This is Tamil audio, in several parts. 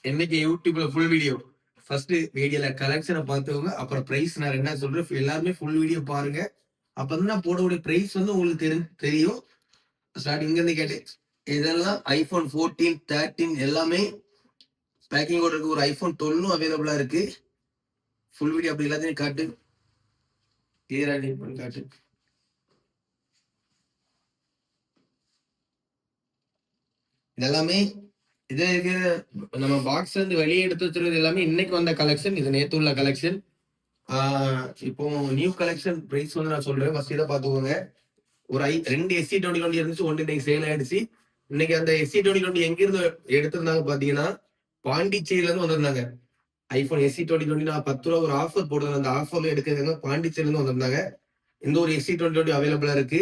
என்னைக்கு யூடியூப்ல ஃபுல் வீடியோ ஃபர்ஸ்ட் வீடியோல கலெக்ஷனை பார்த்தவங்க அப்புறம் பிரைஸ் நான் என்ன சொல்றேன் எல்லாருமே ஃபுல் வீடியோ பாருங்க. அப்பதான் நான் போடக்கூடிய பிரைஸ் வந்து உங்களுக்கு தெரியும். ஸ்டார்டிங் இருந்து கேட்டு இதெல்லாம் ஐபோன் 14 13 எல்லாமே பேக்கிங்கோட இருக்கு. ஒரு ஐபோன் 12 அவைலபிளா இருக்கு. ஃபுல் வீடியோ அப்படி எல்லாத்தையும் காட்டு, கிளியரா பண்ணி காட்டு. இதெல்லாமே இதே நம்ம பாக்ஸ்ல இருந்து வெளியே எடுத்து வச்சிருக்கிறது எல்லாமே இன்னைக்கு வந்த கலெக்ஷன். இது நேத்து உள்ள கலெக்ஷன். இப்போ நியூ கலெக்ஷன் பிரைஸ் வந்து நான் சொல்றேன். ஃபர்ஸ்ட் இதை பாத்துக்கோங்க. ஒரு 2 SC2020 இருந்துச்சு, ஒன்று இன்னைக்கு சேல் ஆயிடுச்சு. இன்னைக்கு அந்த SC2020 எங்க இருந்து எடுத்திருந்தாங்க பாத்தீங்கன்னா பாண்டிச்சேரியில இருந்து வந்திருந்தாங்க. ஐபோன் SC2020 நான் 10 ரூபா ஒரு ஆஃபர் போடுறேன். அந்த ஆஃபர்ல எடுக்கிறது பாண்டிச்சேரியில இருந்து வந்திருந்தாங்க. இந்த ஒரு SC2020 அவைலபிளா இருக்கு.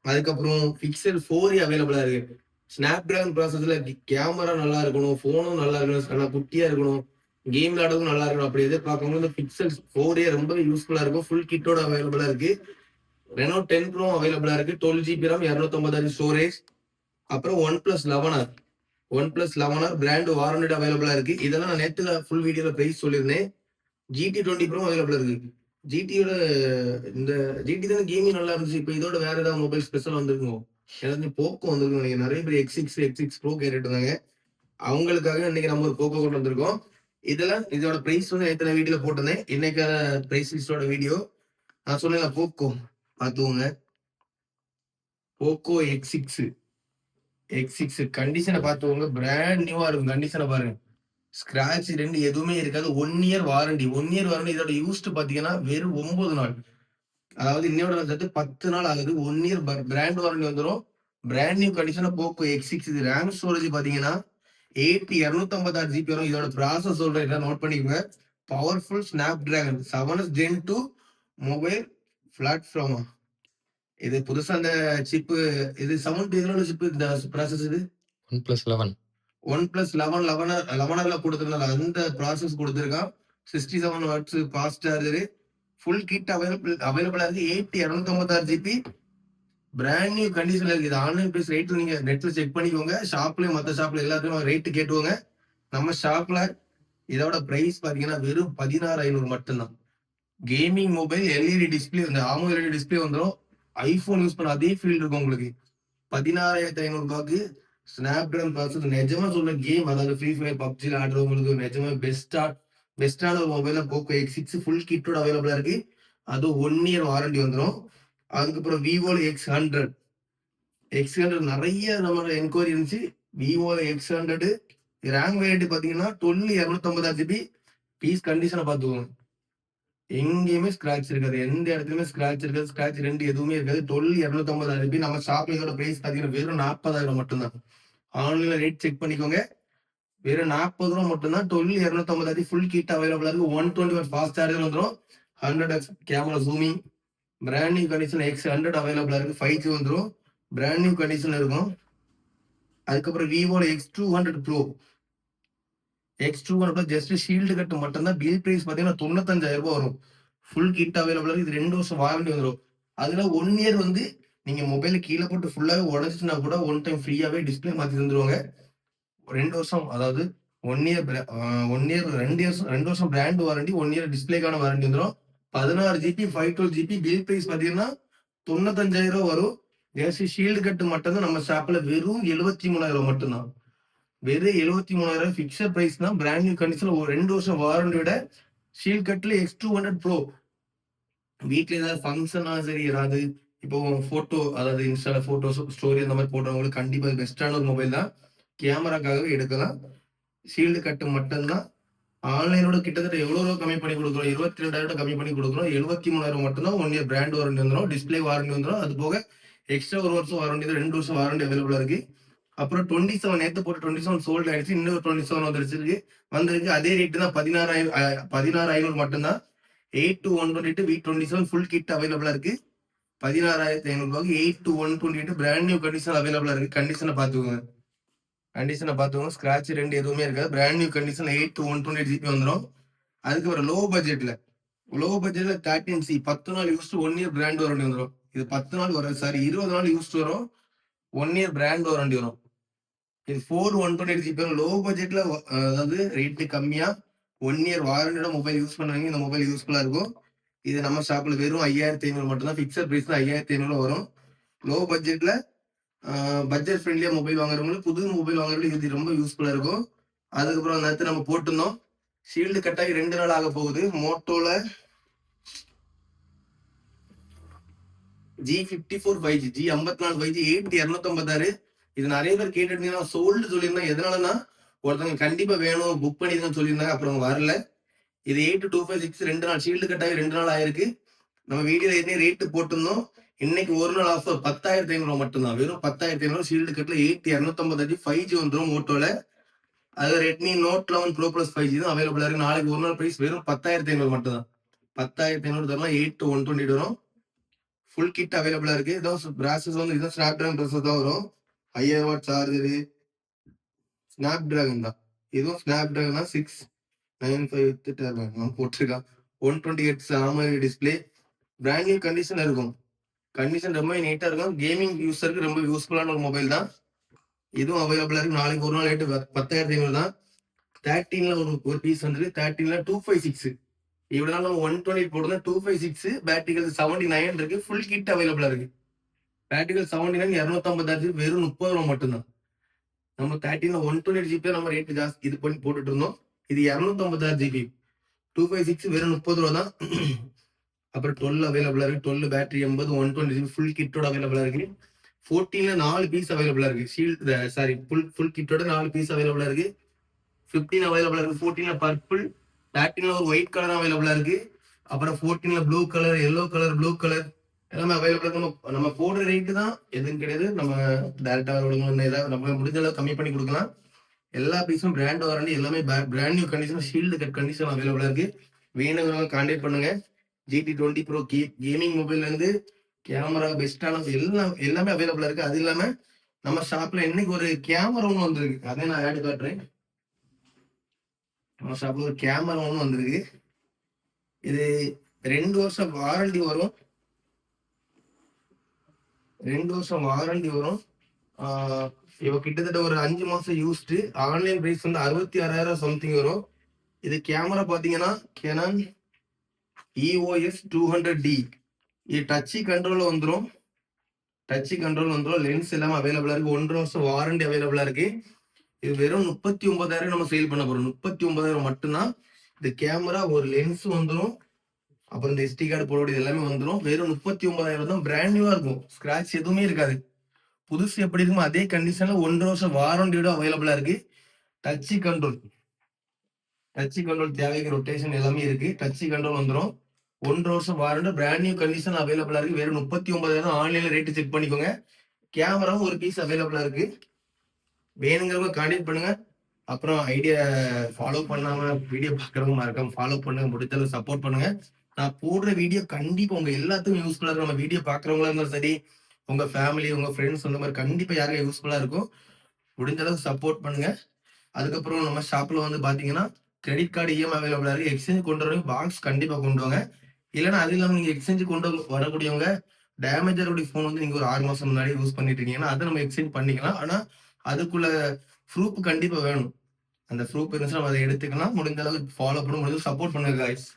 அதுக்கப்புறம் பிக்சல் 4 அவைலபிளா இருக்கு. ஸ்னாப் டிராகன் ப்ராசஸ்ல கேமரா நல்லா இருக்கணும், போனும் நல்லா இருக்கணும், நல்லா குட்டியா இருக்கணும், கேம் விளையாடவும் நல்லா இருக்கணும். அப்படி எதிர்பார்க்கணும். இந்த பிக்சல் 4 ரொம்ப யூஸ்ஃபுல்லா இருக்கும். ஃபுல் கிட்டோட அவைலபிளா இருக்கு. ரெனோ 10 ப்ரோ அவைலபிளா இருக்கு. 12GB RAM, 256 storage. அப்புறம் OnePlus 11R பிராண்ட் வாரண்டட் அவைலபிளா இருக்கு. இதெல்லாம் நான் நேத்துல ஃபுல் வீடியோல பிரைஸ் சொல்லியிருந்தேன். GT20 ப்ரோ அவைலபிளா இருக்கு. ஜிடியோட இந்த ஜிடி தானே கேமிங் நல்லா இருந்துச்சு. இப்போ இதோட வேற ஏதாவது மொபைல் ஸ்பெஷல் வந்துருக்கோம். எல்லாத்தையும் போக்கோ வந்திருக்கும். நிறைய பேர் X6 ப்ரோ கேட்டுட்டு இருந்தாங்க. அவங்களுக்காக இன்னைக்கு நம்ம ஒரு போக்கோ கொண்டு வந்திருக்கோம். இதெல்லாம் இதோட பிரைஸ் வந்து எத்தனை வீடியோல போட்டிருந்தேன். இன்னைக்கான பிரைஸ் லிஸ்டோட வீடியோ நான் சொன்னேன். போக்கோ பார்த்துக்கோங்க. போக்கோ X6 கண்டிஷனை பார்த்துக்கோங்க. பிராண்ட் நியூவா இருக்கும். கண்டிஷனை பாருங்க. ஸ்கிராட்ச் ரெண்டு எதுவுமே இருக்காது. 1 இயர் வாரண்டி. இதோட யூஸ்ட் பாத்தீங்கன்னா வெறும் 9 நாள். அதாவது இன்னையோட சேர்த்து 10 நாள் ஆகுது. 1 இயர் பிராண்ட் வாரண்டி வந்துடும். பிராண்ட் நியூ கண்டிஷனா போக்கோ X6. இது ரேம் ஸ்டோரேஜ் பாத்தீங்கன்னா 256GB வரும். இதோட ப்ராசஸ் சொல்றேன், நோட் பண்ணிக்கோங்க. Powerful Snapdragon 7S Gen 2 mobile பிளாட்ஃபார்மா. இது புதுசா அந்த சிப்பு. இது 7 சிப்பு. இந்த ப்ராசஸ் இது OnePlus 11R கொடுத்திருந்தாங்க. அந்த ப்ராசஸ் கொடுத்திருக்கான். 67 watts fast charger. Full kit அவைலபிளா இருக்கு. 256GB பிராண்ட் நியூ கண்டிஷன்ல இருக்கு. இது ஆன்லைன் பிரைஸ் ரேட் நீங்க நெட்ல செக் பண்ணிக்கோங்க. ஷாப்லயும் மற்ற ஷாப்ல எல்லாத்தையும் ரேட் கேட்டுவோங்க. நம்ம ஷாப்ல இதோட பிரைஸ் பாத்தீங்கன்னா வெறும் 16,500 மட்டும்தான். கேமிங் மொபைல் எல்இடி டிஸ்பிளே, இந்த AMOLED டிஸ்பிளே வந்துடும். ஐபோன் யூஸ் பண்ண அதே ஃபீல்டு இருக்கும் உங்களுக்கு. 16,500 ஸ்னாப் டிராகன் ப்ராசஸ். நிஜமா சொல்ற கேம், அதாவது ஃப்ரீ ஃபயர் பப்ஜில ஆடுறவங்களுக்கு நிஜமா பெஸ்டான ஒரு மொபைல போக்கோ X6 ஃபுல் கிட்டோட அவைலபிளா இருக்கு. அது 1 இயர் வாரண்டி வந்துடும். அதுக்கப்புறம் விவோல X100 நிறைய நம்ம என்கொயரி இருந்துச்சு. விவோல X100 ரேம் வேரியன்ட் பாத்தீங்கன்னா 256GB. பீஸ் கண்டிஷனை பார்த்துக்கோங்க. எங்கேயுமே ஸ்கிராட்ச் இருக்காது. எந்த இடத்துலயுமே ஸ்கிராட்ச் இருக்காது. ஸ்கிராட்ச் ரெண்டு எதுவுமே இருக்காது. 256GB. நம்ம ஷாப்ல இதோட பிரைஸ் பாத்தீங்கன்னா வெறும் 40,000 மட்டும்தான். ஆன்லைன்ல ரேட் செக் பண்ணிக்கோங்க. வெறும் 40 ரூபா மட்டும்தான். 256 ஃபுல் கிட் அவைலபிளா இருக்கு. 120 ஃபாஸ்ட் சார்ஜர் வந்துடும். 100x camera zooming. Brand new condition X100 அவைலபிளா இருக்கு. 5G வந்துடும். பிராண்ட் நியூ கண்டிஷன்ல இருக்கும். அதுக்கப்புறம் விவோல X200 bro. X200 just shield cut மட்டும்தான். பில் பிரைஸ் பாத்தீங்கன்னா 95,000 ரூபாய் வரும். ஃபுல் கிட் அவைலபிளா இருக்கு. இது 2 வருஷம் வாரண்டி வந்துடும். அதுல 1 இயர் வந்து நீங்க மொபைல கீழே போட்டு ஃபுல்லாவே உடச்சுன்னா கூட 1 டைம் ஃப்ரீயாவே டிஸ்பிளே மாத்தி தந்துருவாங்க. 2 வருஷம், அதாவது 1 இயர் 2 வருஷம் பிராண்ட் வாரண்டி, 1 இயர் டிஸ்பிளேக்கான வாரண்டி வந்துடும். 16GB 512GB. பில் பிரைஸ் பாத்தீங்கன்னா 95,000 ரூபாய் வரும். ஜஸ்ட் ஷீல்டு கட் மட்டும்தான். நம்ம ஷாப்ல வெறும் 73,000 மட்டும்தான். வெறும் 73,000 பிக்சர் பிரைஸ் தான். பிராண்ட் நியூ கண்டிஷன்ல ஒரு 2 வருஷம் வாரண்டியோட ஷீல்ட் கட்ல X200 ப்ரோ. வீட்டுல ஏதாவது ஃபங்க்ஷனாலும் சரி, ஏதாவது இப்போ போட்டோ, அதாவது இன்ஸ்டால போட்டோஸ் ஸ்டோரி அந்த மாதிரி போடுறவங்களுக்கு கண்டிப்பா பெஸ்டான ஒரு மொபைல் தான். கேமராக்காகவே எடுக்கலாம். ஷீல்டு கட்டு மட்டும்தான். ஆன்லைனோட கிட்டத்தட்ட எவ்வளவு கம்மி பண்ணி கொடுக்குறோம்? 22,000 கம்மி பண்ணி கொடுக்குறோம். 73,000 மட்டும்தான். 1 இயர் பிராண்ட் வாரண்டி வந்துடும். டிஸ்பிளே வாரண்டி வந்துடும். அது போக எக்ஸ்ட்ரா 1 வருஷம் வாரண்டி, 2 வருஷம் வாரண்டி அவைலபிளா இருக்கு. அப்புறம் 27 நேத்து போட்டு 27 சோல்ட் ஆயிடுச்சு. இன்னொரு 27 வந்திருக்கு. அதே ரேட்டு தான். 16,500 மட்டும்தான். 8-128 V27 ஃபுல் கிட் அவைலபிளா இருக்கு. 16,500 8-128 பிராண்ட் நியூ கண்டிஷன் அவைலபிளா இருக்கு. கண்டிஷனை பார்த்துக்கோங்க. ஸ்கிராட்ச் ரெண்டு எதுவுமே இருக்காது. பிராண்ட் நியூ கண்டிஷன் 8-128GB வந்துடும். அதுக்கப்புறம் லோ பட்ஜெட்ல 13C 10 நாள் யூஸ் 1 இயர் பிராண்ட் வாரண்டி வந்துடும். இது 10 நாள் வரும். சாரி, 20 நாள் யூஸ் வரும். 1 இயர் பிராண்ட் வாரண்டி வரும். இது 128 ஜிபி லோ பட்ஜெட்ல அதாவது ரேட்டு கம்மியா 1 இயர் வாரண்டியோட மொபைல் யூஸ் பண்ணுவீங்க. இந்த மொபைல் யூஸ்ஃபுல்லா இருக்கும். இது நம்ம ஷாப்ல வெறும் 5500 மட்டும் தான். பிக்ஸட் பிரைஸ் 5500 வரும். லோ பட்ஜெட்ல பட்ஜெட் ஃப்ரெண்ட்லியா மொபைல் வாங்குறவங்களுக்கு புது மொபைல் வாங்குறவங்களுக்கு இது ரொம்ப யூஸ்ஃபுல்லா இருக்கும். அதுக்கப்புறம் அந்த நேரத்தில் நம்ம போட்டிருந்தோம். ஷீல்டு கட்டாகி 2 நாள் ஆக போகுது. மோட்டோல G54 5G G54 5G 8256. இது நிறைய பேர் கேட்டுருந்தீங்கன்னா சோல்டு சொல்லியிருந்தேன். எதனாலன்னா ஒருத்தவங்க கண்டிப்பா வேணும் புக் பண்ணிருந்தேன்னு சொல்லியிருந்தாங்க. அப்புறம் வரல. இது 8256 2 நாள் ஷீல்டு கட்டாகி 2 நாள் ஆயிருக்கு. நம்ம வீடியோல ஏற்கனவே ரேட்டு போட்டிருந்தோம். இன்னைக்கு ஒரு நாள் ஆஃபர் 10,500 மட்டும்தான். வெறும் 10,500 ஷீல்டு கட்ல 8250 5G வந்துடும் மோட்டோல. அது Redmi note 11 bro plus 5G தான் அவைலபிளா இருக்கு. நாளைக்கு ஒரு நாள் பிரைஸ் வெறும் 10,500 மட்டும் தான். 10,500 தரலாம். 8 to 128 வரும். ஃபுல் கிட் அவைலபிளா இருக்கு. இதான் ப்ராசஸ் வந்து இதான் ஸ்னாப் டிராகன் ப்ராசஸ் தான் வரும். 5000 வாட் சார்ஜரு ஸ்னாப் டிராகன் தான். இதுவும் ஸ்னாப் டிராகன் தான். 695 போட்டிருக்கான். 128 AMOLED டிஸ்பிளே. பிராண்ட் நியூ கண்டிஷன்ல இருக்கும். கண்டிஷன் ரொம்ப நீட்டா இருக்கும். கேமிங் யூஸருக்கு ரொம்ப யூஸ்ஃபுல்லான ஒரு மொபைல் தான். இதுவும் அவைலபிளா இருக்கு. நாளைக்கு ஒரு நாள் ரேட்டு 10,500 தான். 13ல ஒரு பீஸ் வந்து 13ல 256. இவ்வளவு நாள் நம்ம 128 போடுறோம். 256 பேட்டரிகள் 79 இருக்கு. ஃபுல் கிட் அவைலபிளா இருக்கு. பேட்டரிகள் 79 256 வெறும் 30 ரூபா மட்டும்தான். நம்ம 13ல 128 ஜிபி நம்ம ரேட் ஜாஸ்தி இது பண்ணி போட்டுட்டு இருந்தோம். இது 256 ஜிபி 256 வெறும் 30 ரூபா தான். அப்புறம் 12 அவைலபிளா இருக்கு. 12 பேட்டரி 80 120 ஜிபி ஃபுல் கிட்டோட அவைலபிளா இருக்கு. 14ல 4 பீஸ் அவைலபிளா இருக்கு. ஷீல்டு சாரி ஃபுல் கிட்டோட 4 பீஸ் அவைலபிளா இருக்கு. 15 அவைலபிளா இருக்கு. 14ல பர்பிள், 13ல ஒரு ஒயிட் கலர் அவைலபிளா இருக்கு. அப்புறம் 14ல blue colour, yellow colour, blue colour எல்லாமே அவைலபிளா இருக்கு. நம்ம போடுற ரேட்டு தான் எதுவும் கிடையாது. நம்ம டேரக்டா ஏதாவது நம்ம முடிஞ்ச அளவு கம்மி பண்ணி கொடுக்கலாம். எல்லா பீஸும் பிராண்ட் வாரண்டி எல்லாமே brand new condition shield cut condition அவைலபிளா இருக்கு. வேணுங்கிறவங்க கான்டாக்ட் பண்ணுங்க. GT20 Pro கேமிங் மொபைல்ல இருந்து கேமரா பெஸ்டான எல்லாமே அவைலபிளா இருக்கு. அது இல்லாம நம்ம ஷாப்ல இன்னைக்கு ஒரு கேமரா ஒன்று வந்திருக்கு. அதை நான் ஆட் காட்டுறேன். நம்ம ஷாப்ல ஒரு கேமரா ஒன்று வந்திருக்கு. இது 2 வருஷம் வாரண்டி வரும். 2 வருஷம் வாரண்டி வரும். இவ கிட்டத்தட்ட ஒரு 5 மாசம் யூஸ்டு. ஆன்லைன் பிரைஸ் வந்து 66,000 சம்திங் வரும். இது கேமரா பாத்தீங்கன்னா Canon EOS 200D. இது டச் கண்ட்ரோல் வந்துடும். லென்ஸ் எல்லாமே அவைலபிளா இருக்கு. 1 வருஷம் வாரண்டி அவைலபிளா இருக்கு. இது வெறும் 39,000 நம்ம சேல் பண்ண போறோம். 39,000 மட்டும்தான். இந்த கேமரா ஒரு லென்ஸ் வந்துடும். அப்புறம் இந்த SD கார்டு போட எல்லாமே வந்துடும். வெறும் 39,000 தான். பிராண்ட் நியூவா இருக்கும். ஸ்கிராட்ச் எதுவுமே இருக்காது. புதுசு எப்படி இருக்குமோ அதே கண்டிஷன்ல 1 வருஷம் வாரண்டியோட அவைலபிளா இருக்கு. டச் கண்ட்ரோல் தேவைக்கு ரொட்டேஷன் எல்லாமே இருக்கு. டச் கண்ட்ரோல் வந்துடும். 1 வருஷம் வாரண்டி பிராண்ட் நியூ கண்டிஷன் அவைலபிளா இருக்கு. வெறும் 39,000. ஆன்லைன்ல ரேட்டு செக் பண்ணிக்கோங்க. கேமராவும் ஒரு பீஸ் அவைலபிளா இருக்கு. வேணுங்கிறவங்க கான்டாக்ட் பண்ணுங்க. அப்புறம் ஐடியா ஃபாலோ பண்ணாம வீடியோ பாக்குறவங்க மறக்காம ஃபாலோ பண்ணுங்க. முடிஞ்சளவு சப்போர்ட் பண்ணுங்க. நான் போடுற வீடியோ கண்டிப்பா உங்க எல்லாத்துக்கும் யூஸ்ஃபுல்லா இருக்கும். நம்ம வீடியோ பாக்குறவங்களா இருந்தாலும் சரி, உங்க ஃபேமிலி, உங்க ஃப்ரெண்ட்ஸ் அந்த மாதிரி கண்டிப்பா யாருக்கும் யூஸ்ஃபுல்லா இருக்கும். முடிஞ்ச அளவுக்கு சப்போர்ட் பண்ணுங்க. அதுக்கப்புறம் நம்ம ஷாப்ல வந்து பாத்தீங்கன்னா கிரெடிட் கார்டு EMI அவைலபிளா இருக்கு. எக்ஸ்சேஞ்ச் கொண்டு வரவங்க பாக்ஸ் கண்டிப்பா கொண்டு வாங்க. இல்லைன்னா அது இல்லாம நீங்க எக்ஸ்சேஞ்ச் கொண்டு வரக்கூடியவங்க டேமேஜ் ஆகக்கூடிய ஃபோன் வந்து நீங்க ஒரு 6 மாசம் முன்னாடி யூஸ் பண்ணிட்டு இருக்கீங்கன்னா அதை நம்ம எக்ஸ்சேஞ்ச் பண்ணிக்கலாம். ஆனா அதுக்குள்ள ப்ரூஃப் கண்டிப்பா வேணும். அந்த ப்ரூஃப் இருந்துச்சுன்னா நம்ம அதை எடுத்துக்கலாம். முடிஞ்ச அளவுக்கு ஃபாலோ பண்ண முடிஞ்சு சப்போர்ட் பண்ணுங்க காய்ஸ்.